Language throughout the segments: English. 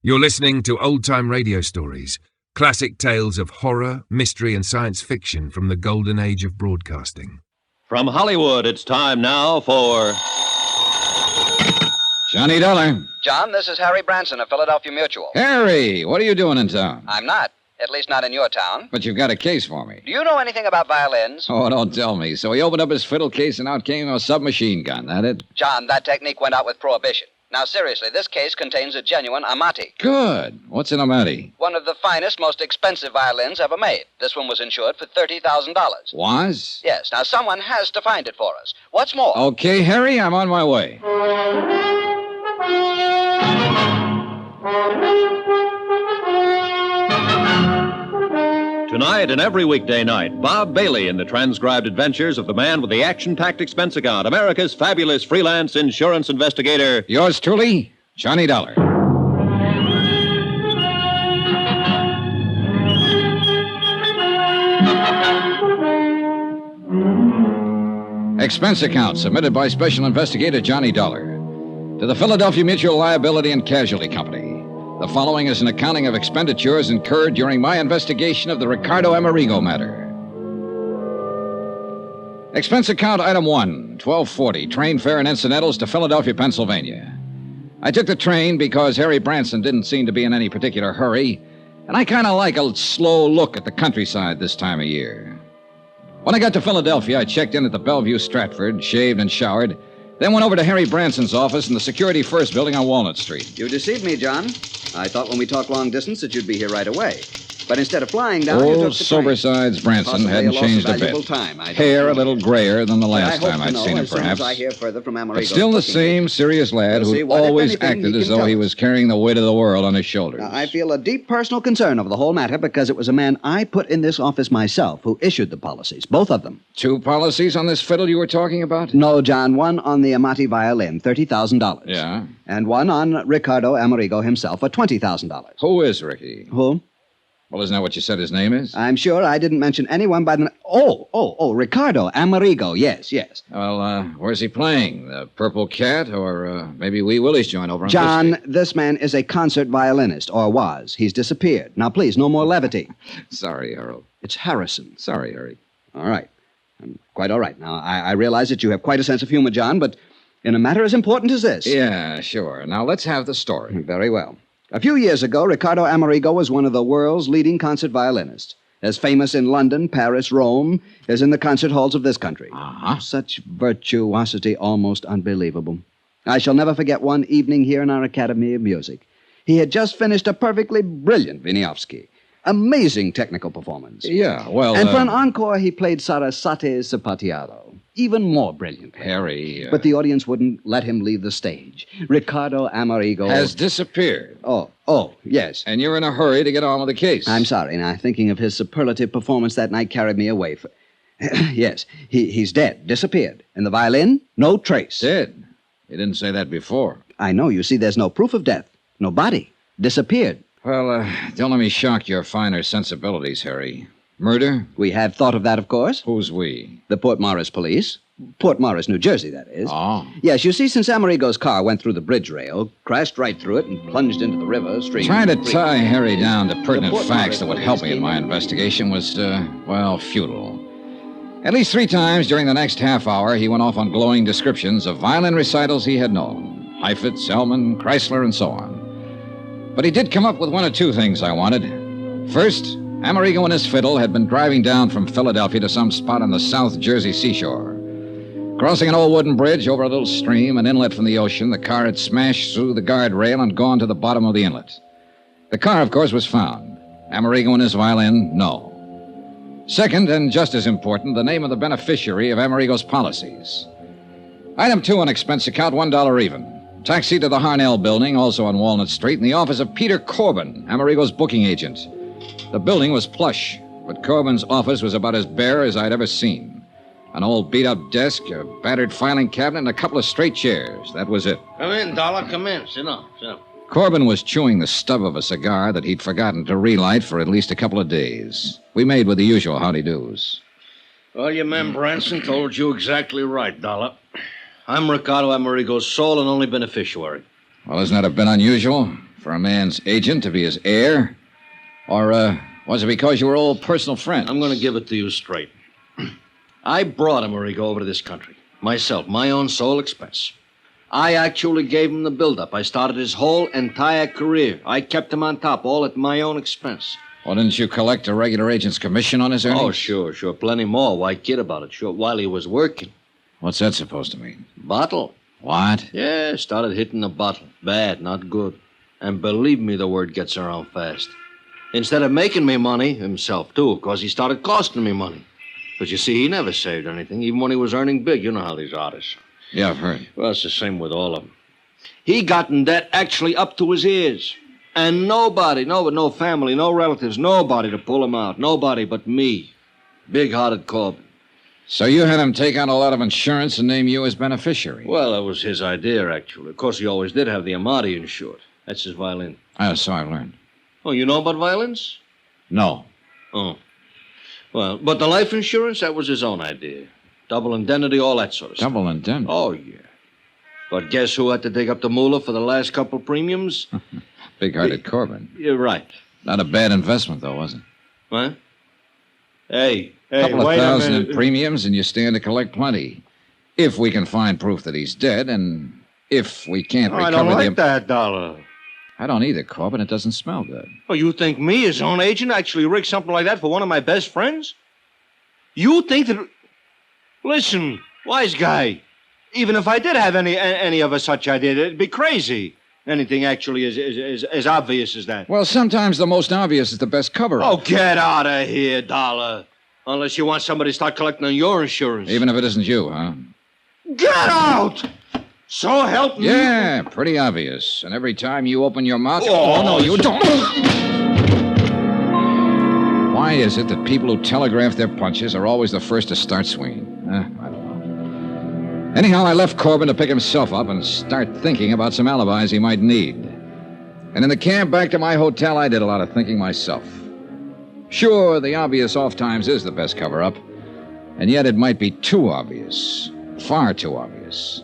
You're listening to old-time radio stories, classic tales of horror, mystery, and science fiction from the golden age of broadcasting. From Hollywood, it's time now for... Johnny Dollar. John, this is Harry Branson of Philadelphia Mutual. Harry, what are you doing in town? I'm not. At least not in your town. But you've got a case for me. Do you know anything about violins? Oh, don't tell me. So he opened up his fiddle case and out came a submachine gun, that it? John, that technique went out with Prohibition. Now, seriously, this case contains a genuine Amati. Good. What's an Amati? One of the finest, most expensive violins ever made. This one was insured for $30,000. Was? Yes. Now, someone has to find it for us. What's more... Okay, Harry, I'm on my way. Tonight and every weekday night, Bob Bailey in the transcribed adventures of the man with the action-packed expense account, America's fabulous freelance insurance investigator. Yours truly, Johnny Dollar. Expense account submitted by Special Investigator Johnny Dollar to the Philadelphia Mutual Liability and Casualty Company. The following is an accounting of expenditures incurred during my investigation of the Ricardo Amerigo matter. Expense account item 1, $12.40, train fare and incidentals to Philadelphia, Pennsylvania. I took the train because Harry Branson didn't seem to be in any particular hurry, and I kind of like a slow look at the countryside this time of year. When I got to Philadelphia, I checked in at the Bellevue Stratford, shaved and showered, then went over to Harry Branson's office in the Security First building on Walnut Street. You deceived me, John. I thought when we talked long distance that you'd be here right away. But instead of flying down, you took Old the sober-sides Branson Possibly hadn't a loss changed of a bit. valuable time, Hair a little grayer than the last time I'd seen him, as soon perhaps. as I hear further from But Amerigo. still the same serious lad We'll see who what, if always anything, acted he as can though he tell was us. carrying the weight of the world on his shoulders. Now, I feel a deep personal concern over the whole matter because it was a man I put in this office myself who issued the policies, both of them. 2 policies on this fiddle you were talking about? No, John, one on the Amati violin, $30,000. Yeah. And one on Ricardo Amerigo himself for $20,000. Who is Ricky? Who? Well, isn't that what you said his name is? I'm sure I didn't mention anyone by the... Oh, Ricardo Amerigo, yes. Well, where's he playing? The Purple Cat or maybe Wee Willie's joint over on John, Fifth Street? this man is a concert violinist, or was. He's disappeared. Now, please, no more levity. Sorry, Earl. It's Harrison. Sorry, Harry. All right. Quite all right. Now, I realize that you have quite a sense of humor, John, but in a matter as important as this... Yeah, sure. Now, let's have the story. Very well. A few years ago, Ricardo Amerigo was one of the world's leading concert violinists, as famous in London, Paris, Rome, as in the concert halls of this country. Uh-huh. Such virtuosity, almost unbelievable. I shall never forget one evening here in our Academy of Music. He had just finished a perfectly brilliant Wieniawski. Amazing technical performance. Yeah, well... And for an encore, he played Sarasate's Zapatiado. Even more brilliant. Harry... But the audience wouldn't let him leave the stage. Ricardo Amerigo... has disappeared. Oh, yes. And you're in a hurry to get on with the case. I'm sorry. Now, thinking of his superlative performance that night carried me away. Yes, he's dead. Disappeared. And the violin? No trace. Dead. You didn't say that before. I know. You see, there's no proof of death. No body. Disappeared. Well, don't let me shock your finer sensibilities, Harry. Murder? We have thought of that, of course. Who's we? The Port Morris police. Port Morris, New Jersey, that is. Oh. Yes, you see, since Amerigo's car went through the bridge rail, crashed right through it, and plunged into the river stream... Trying to tie Harry down to pertinent Port facts Morris that would help me in my police investigation was, futile. At least 3 times during the next half hour, he went off on glowing descriptions of violin recitals he had known. Heifetz, Elman, Chrysler, and so on. But he did come up with 1 or 2 things I wanted. First, Amerigo and his fiddle had been driving down from Philadelphia to some spot on the South Jersey seashore. Crossing an old wooden bridge over a little stream, an inlet from the ocean, the car had smashed through the guardrail and gone to the bottom of the inlet. The car, of course, was found. Amerigo and his violin, no. Second, and just as important, the name of the beneficiary of Amerigo's policies. Item 2 on expense account, $1 even. Taxi to the Harnell building, also on Walnut Street, in the office of Peter Corbin, Amerigo's booking agent. The building was plush, but Corbin's office was about as bare as I'd ever seen. An old beat-up desk, a battered filing cabinet, and a couple of straight chairs. That was it. Come in, Dollar. Come in. Sit down. Corbin was chewing the stub of a cigar that he'd forgotten to relight for at least a couple of days. We made with the usual howdy-do's. Well, your man Branson told you exactly right, Dollar. I'm Ricardo Amerigo's sole and only beneficiary. Well, isn't that a bit unusual? For a man's agent to be his heir? Or, was it because you were old personal friends? I'm going to give it to you straight. I brought Amerigo over to this country. Myself, my own sole expense. I actually gave him the build-up. I started his whole entire career. I kept him on top, all at my own expense. Well, didn't you collect a regular agent's commission on his earnings? Oh, sure. Plenty more. Why kid about it? Sure, while he was working. What's that supposed to mean? Bottle. What? Yeah, started hitting the bottle. Bad, not good. And believe me, the word gets around fast. Instead of making me money, himself, too, of course, he started costing me money. But you see, he never saved anything, even when he was earning big. You know how these artists are. Yeah, I've heard. Well, it's the same with all of them. He got in debt actually up to his ears. And nobody, no family, no relatives, nobody to pull him out. Nobody but me. Big-hearted Corbin. So you had him take out a lot of insurance and name you as beneficiary? Well, that was his idea, actually. Of course, he always did have the Amati insured. That's his violin. Oh, so I've learned. Oh, you know about violins? No. Oh. Well, but the life insurance, that was his own idea. Double indemnity, all that sort of stuff. Double indemnity? Oh, yeah. But guess who had to dig up the moolah for the last couple premiums? Big-hearted Corbin. You're right. Not a bad investment, though, was it? What? Hey, Couple of wait thousand a in minute. premiums, and you stand to collect plenty. If we can find proof that he's dead, and if we can't recover I don't like the... that dollar. I don't either, Corbin. It doesn't smell good. Oh, you think me, his own agent, actually rigged something like that for one of my best friends? You think that... Listen, wise guy. Even if I did have any of a such idea, it'd be crazy. Anything actually as obvious as that. Well, sometimes the most obvious is the best cover-up. Oh, get out of here, dollar. Unless you want somebody to start collecting on your insurance. Even if it isn't you, huh? Get out! So help me. Yeah, pretty obvious. And every time you open your mouth... Oh, no, you don't. Why is it that people who telegraph their punches are always the first to start swinging? I don't know. Anyhow, I left Corbin to pick himself up and start thinking about some alibis he might need. And in the cab back to my hotel, I did a lot of thinking myself. Sure, the obvious off times is the best cover-up. And yet it might be too obvious. Far too obvious.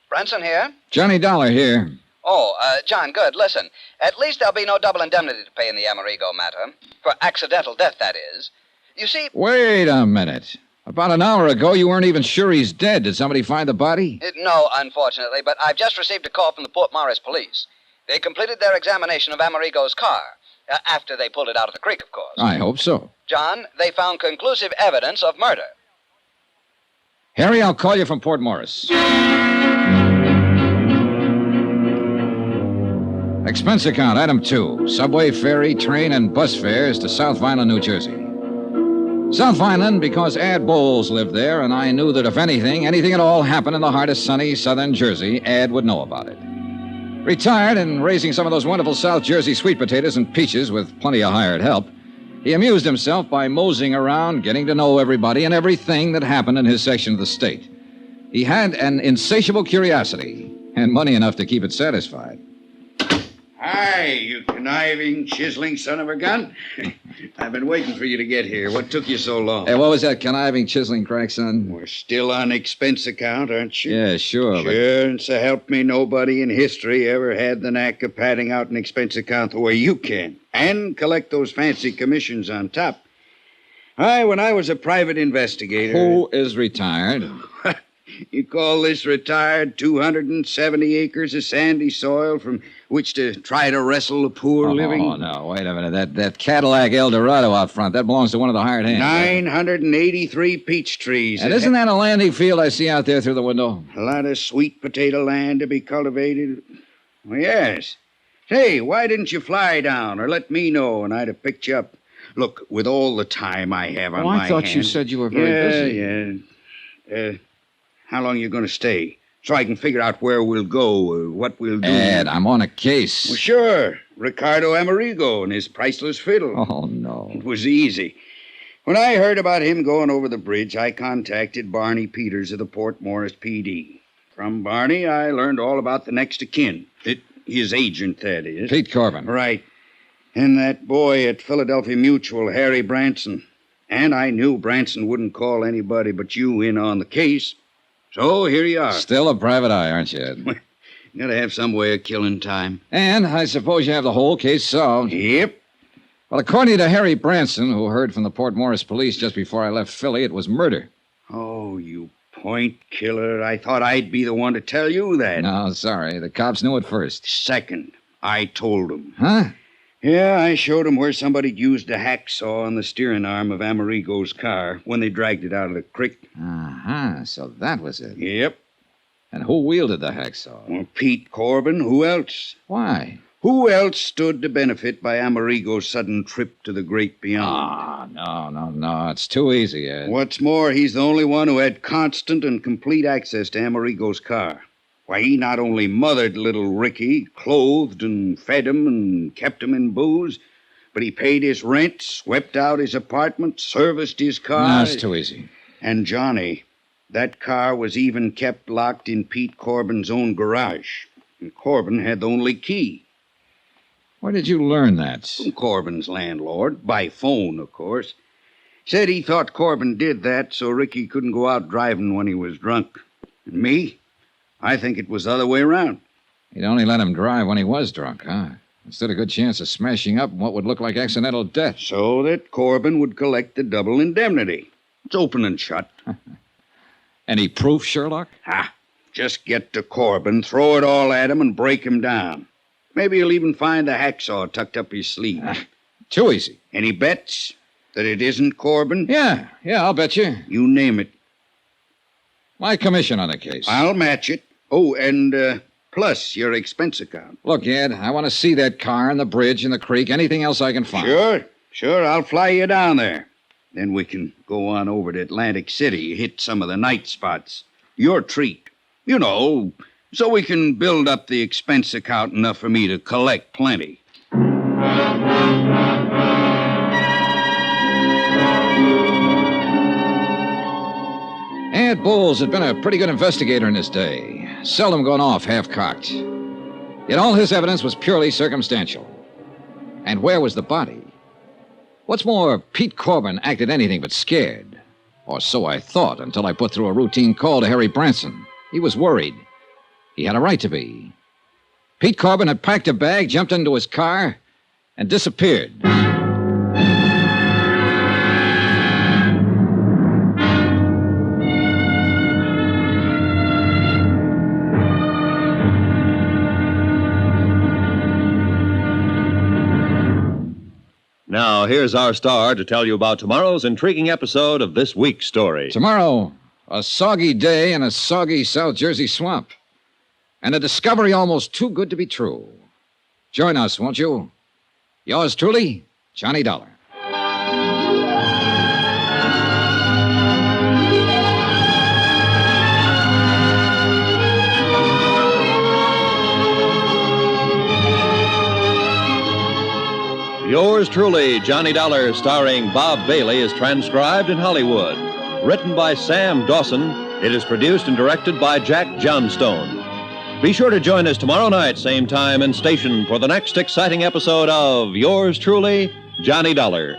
Branson here? Johnny Dollar here. Oh, John, good. Listen, at least there'll be no double indemnity to pay in the Amerigo matter. For accidental death, that is. You see... Wait a minute. About an hour ago, you weren't even sure he's dead. Did somebody find the body? No, unfortunately, but I've just received a call from the Port Morris police. They completed their examination of Amerigo's car. After they pulled it out of the creek, of course. I hope so. John, they found conclusive evidence of murder. Harry, I'll call you from Port Morris. Expense account, item 2. Subway, ferry, train, and bus fares to South Vineland, New Jersey. South Vineland because Ad Bowles lived there, and I knew that if anything at all happened in the heart of sunny southern Jersey, Ad would know about it. Retired and raising some of those wonderful South Jersey sweet potatoes and peaches with plenty of hired help, he amused himself by moseying around, getting to know everybody and everything that happened in his section of the state. He had an insatiable curiosity and money enough to keep it satisfied. Hi, you conniving, chiseling son of a gun. I've been waiting for you to get here. What took you so long? Hey, what was that conniving, chiseling crack, son? We're still on expense account, aren't you? Yeah, sure. Sure, and so help me, nobody in history ever had the knack of padding out an expense account the way you can. And collect those fancy commissions on top. When I was a private investigator... Who is retired? You call this retired 270 acres of sandy soil from which to try to wrestle the poor living? Oh, no, wait a minute. That Cadillac Eldorado out front, that belongs to one of the hired hands. 983 peach trees. And isn't that a landing field I see out there through the window? A lot of sweet potato land to be cultivated. Well, yes. Say, why didn't you fly down or let me know and I'd have picked you up? Look, with all the time I have on my I thought hands... you said you were very busy. Yeah. How long you going to stay? So I can figure out where we'll go or what we'll do. Ed, I'm on a case. Well, sure. Ricardo Amerigo and his priceless fiddle. Oh, no. It was easy. When I heard about him going over the bridge, I contacted Barney Peters of the Port Morris PD. From Barney, I learned all about the next of kin. His agent, that is. Pete Corbin. Right. And that boy at Philadelphia Mutual, Harry Branson. And I knew Branson wouldn't call anybody but you in on the case. So here you are. Still a private eye, aren't you, Ed? Gotta have some way of killing time. And I suppose you have the whole case solved. Yep. Well, according to Harry Branson, who heard from the Port Morris police just before I left Philly, it was murder. Oh, you point killer. I thought I'd be the one to tell you that. No, sorry. The cops knew it first. Second, I told them. Huh? Yeah, I showed them where somebody'd used a hacksaw on the steering arm of Amerigo's car when they dragged it out of the creek. Uh-huh. So that was it. Yep. And who wielded the hacksaw? Well, Pete Corbin. Who else? Why? Who else stood to benefit by Amerigo's sudden trip to the great beyond? No. It's too easy, Ed. What's more, he's the only one who had constant and complete access to Amerigo's car. Why, he not only mothered little Ricky, clothed and fed him and kept him in booze, but he paid his rent, swept out his apartment, serviced his car. No, it's too easy. And Johnny, that car was even kept locked in Pete Corbin's own garage. And Corbin had the only key. Where did you learn that? From Corbin's landlord, by phone, of course. Said he thought Corbin did that so Ricky couldn't go out driving when he was drunk. And me? I think it was the other way around. He'd only let him drive when he was drunk, huh? Instead of a good chance of smashing up what would look like accidental death. So that Corbin would collect the double indemnity. It's open and shut. Any proof, Sherlock? Just get to Corbin, throw it all at him, and break him down. Maybe he'll even find the hacksaw tucked up his sleeve. Too easy. Any bets that it isn't Corbin? Yeah, I'll bet you. You name it. My commission on the case. I'll match it. Oh, and plus your expense account. Look, Ed, I want to see that car and the bridge and the creek, anything else I can find. Sure, I'll fly you down there. Then we can go on over to Atlantic City, hit some of the night spots. Your treat. You know, so we can build up the expense account enough for me to collect plenty. Ed Bowles had been a pretty good investigator in his day, seldom gone off half-cocked. Yet all his evidence was purely circumstantial. And where was the body? What's more, Pete Corbin acted anything but scared. Or so I thought until I put through a routine call to Harry Branson. He was worried. He had a right to be. Pete Corbin had packed a bag, jumped into his car, and disappeared. Now, here's our star to tell you about tomorrow's intriguing episode of this week's story. Tomorrow, a soggy day in a soggy South Jersey swamp. And a discovery almost too good to be true. Join us, won't you? Yours truly, Johnny Dollar. Yours truly, Johnny Dollar, starring Bob Bailey, is transcribed in Hollywood. Written by Sam Dawson, it is produced and directed by Jack Johnstone. Be sure to join us tomorrow night, same time and station, for the next exciting episode of Yours truly, Johnny Dollar.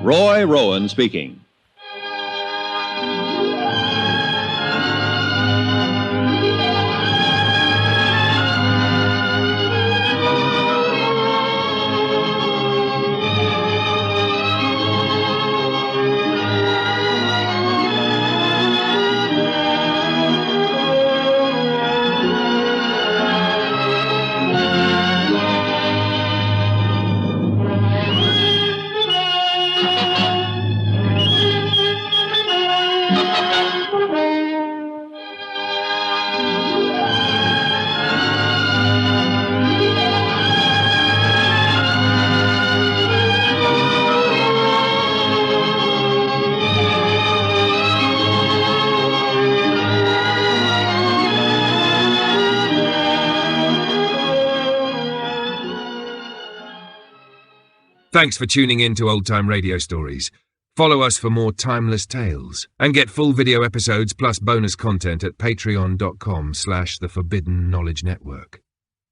Roy Rowan speaking. Thanks for tuning in to Old Time Radio Stories. Follow us for more timeless tales and get full video episodes plus bonus content at patreon.com/The Forbidden Knowledge Network.